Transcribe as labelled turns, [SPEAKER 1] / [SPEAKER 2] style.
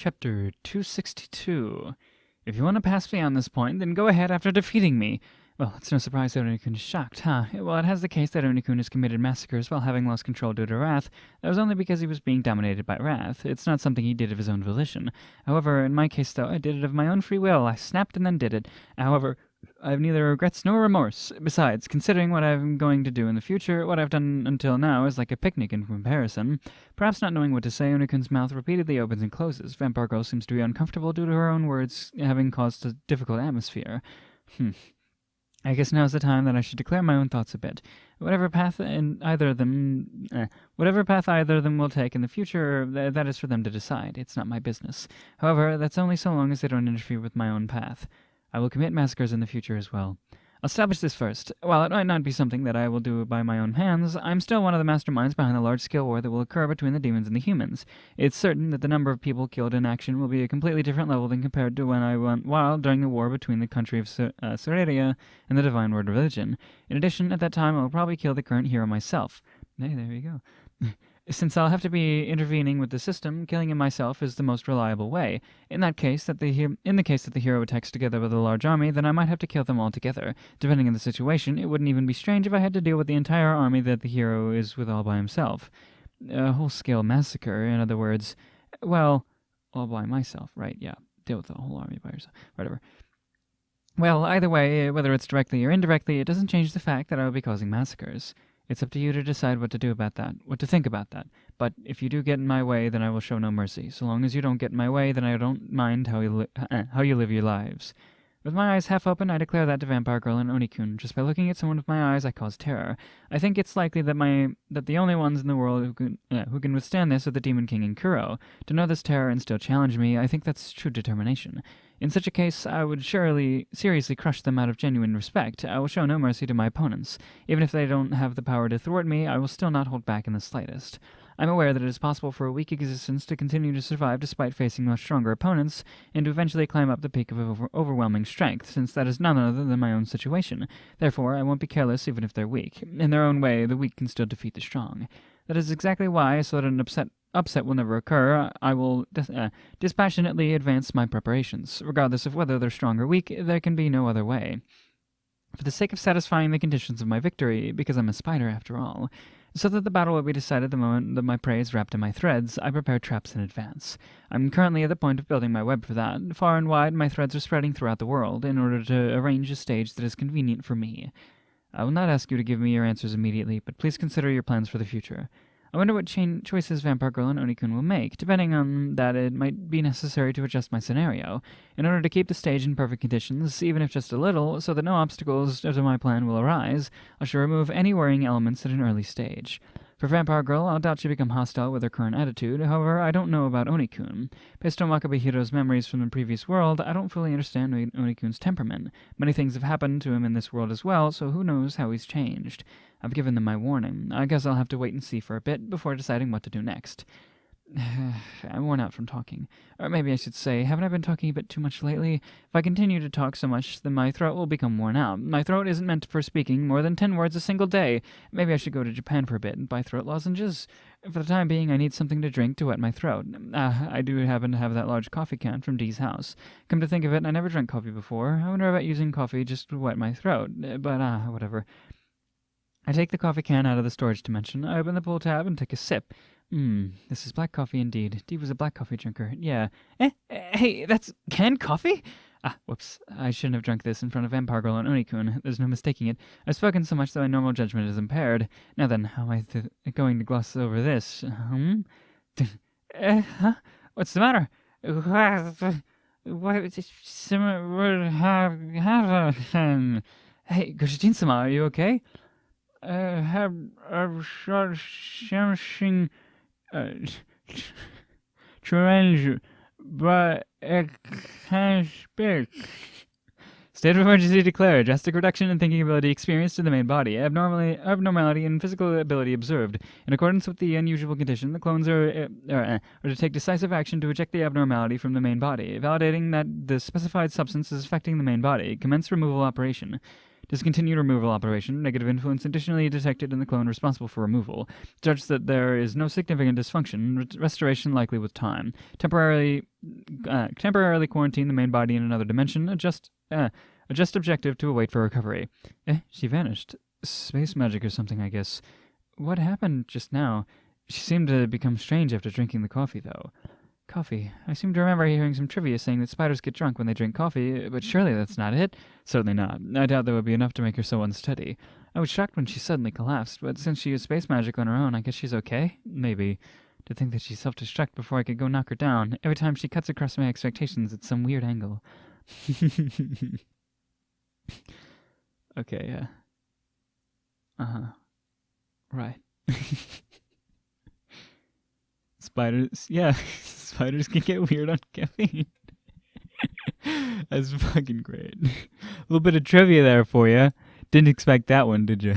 [SPEAKER 1] Chapter 262. If you want to pass beyond this point, then go ahead after defeating me. Well, it's no surprise that Onikun is shocked, huh? Well, it has the case that Onikun has committed massacres while having lost control due to wrath. That was only because he was being dominated by wrath. It's not something he did of his own volition. However, in my case, though, I did it of my own free will. I snapped and then did it. However, I have neither regrets nor remorse. Besides, considering what I'm going to do in the future, what I've done until now is like a picnic in comparison. Perhaps not knowing what to say, Onikun's mouth repeatedly opens and closes. Vampire Girl seems to be uncomfortable due to her own words having caused a difficult atmosphere. I guess now's the time that I should declare my own thoughts a bit. Whatever path either of them will take in the future, that is for them to decide. It's not my business. However, that's only so long as they don't interfere with my own path. I will commit massacres in the future as well. I'll establish this first. While it might not be something that I will do by my own hands, I'm still one of the masterminds behind the large-scale war that will occur between the demons and the humans. It's certain that the number of people killed in action will be a completely different level than compared to when I went wild during the war between the country of Soreria and the Divine Word religion. In addition, at that time, I will probably kill the current hero myself. Hey, there you go. Since I'll have to be intervening with the system, killing him myself is the most reliable way. In the case that the hero attacks together with a large army, then I might have to kill them all together. Depending on the situation, it wouldn't even be strange if I had to deal with the entire army that the hero is with all by himself. A whole-scale massacre, in other words. Well, all by myself, right? Yeah, deal with the whole army by yourself. Whatever. Well, either way, whether it's directly or indirectly, it doesn't change the fact that I will be causing massacres. It's up to you to decide what to do about that, what to think about that. But if you do get in my way, then I will show no mercy. So long as you don't get in my way, then I don't mind how you live your lives. With my eyes half open, I declare that to Vampire Girl and Onikun. Just by looking at someone with my eyes, I cause terror. I think it's likely that the only ones in the world who can withstand this are the Demon King and Kuro. To know this terror and still challenge me, I think that's true determination. In such a case, I would surely seriously crush them out of genuine respect. I will show no mercy to my opponents. Even if they don't have the power to thwart me, I will still not hold back in the slightest. I'm aware that it is possible for a weak existence to continue to survive despite facing much stronger opponents, and to eventually climb up the peak of overwhelming strength, since that is none other than my own situation. Therefore, I won't be careless even if they're weak. In their own way, the weak can still defeat the strong. That is exactly why, so that an upset will never occur, I will dispassionately advance my preparations. Regardless of whether they're strong or weak, there can be no other way. For the sake of satisfying the conditions of my victory, because I'm a spider after all, so that the battle will be decided the moment that my prey is wrapped in my threads, I prepare traps in advance. I'm currently at the point of building my web for that. Far and wide, my threads are spreading throughout the world, in order to arrange a stage that is convenient for me. I will not ask you to give me your answers immediately, but please consider your plans for the future. I wonder what choices Vampire Girl and Onikun will make. Depending on that, it might be necessary to adjust my scenario, in order to keep the stage in perfect conditions, even if just a little, so that no obstacles to my plan will arise. I shall remove any worrying elements at an early stage. For Vampire Girl, I'll doubt she'll become hostile with her current attitude. However, I don't know about Onikun. Based on Wakabahiro's memories from the previous world, I don't fully understand Onikun's temperament. Many things have happened to him in this world as well, so who knows how he's changed. I've given them my warning. I guess I'll have to wait and see for a bit before deciding what to do next. I'm worn out from talking. Or maybe I should say, haven't I been talking a bit too much lately? If I continue to talk so much, then my throat will become worn out. My throat isn't meant for speaking more than 10 words a single day. Maybe I should go to Japan for a bit and buy throat lozenges. For the time being, I need something to drink to wet my throat. I do happen to have that large coffee can from Dee's house. Come to think of it, I never drank coffee before. I wonder about using coffee just to wet my throat. But, whatever. I take the coffee can out of the storage dimension. I open the pull tab and take a sip. This is black coffee indeed. Dee was a black coffee drinker. Yeah. Hey, that's canned coffee? Whoops. I shouldn't have drunk this in front of Vampire Girl and Onikun. There's no mistaking it. I've spoken so much that my normal judgment is impaired. Now then, how am I going to gloss over this? What's the matter? Hey, Goshitin-sama, are you okay? Have a short something strange, but it can't speak. State of emergency declared. Drastic reduction in thinking ability experienced in the main body. Abnormality in physical ability observed. In accordance with the unusual condition, the clones are to take decisive action to eject the abnormality from the main body, validating that the specified substance is affecting the main body. Commence removal operation. Discontinued removal operation. Negative influence additionally detected in the clone responsible for removal. Judge that there is no significant dysfunction. Restoration likely with time. Temporarily quarantine the main body in another dimension. Adjust objective to await for recovery. She vanished. Space magic or something, I guess. What happened just now? She seemed to become strange after drinking the coffee, though. Coffee. I seem to remember hearing some trivia saying that spiders get drunk when they drink coffee, but surely that's not it? Certainly not. I doubt that would be enough to make her so unsteady. I was shocked when she suddenly collapsed, but since she used space magic on her own, I guess she's okay? Maybe. To think that she's self-destruct before I could go knock her down. Every time she cuts across my expectations at some weird angle. Okay, yeah. Uh-huh. Right. Spiders, yeah, spiders can get weird on caffeine. That's fucking great. A little bit of trivia there for you. Didn't expect that one, did you?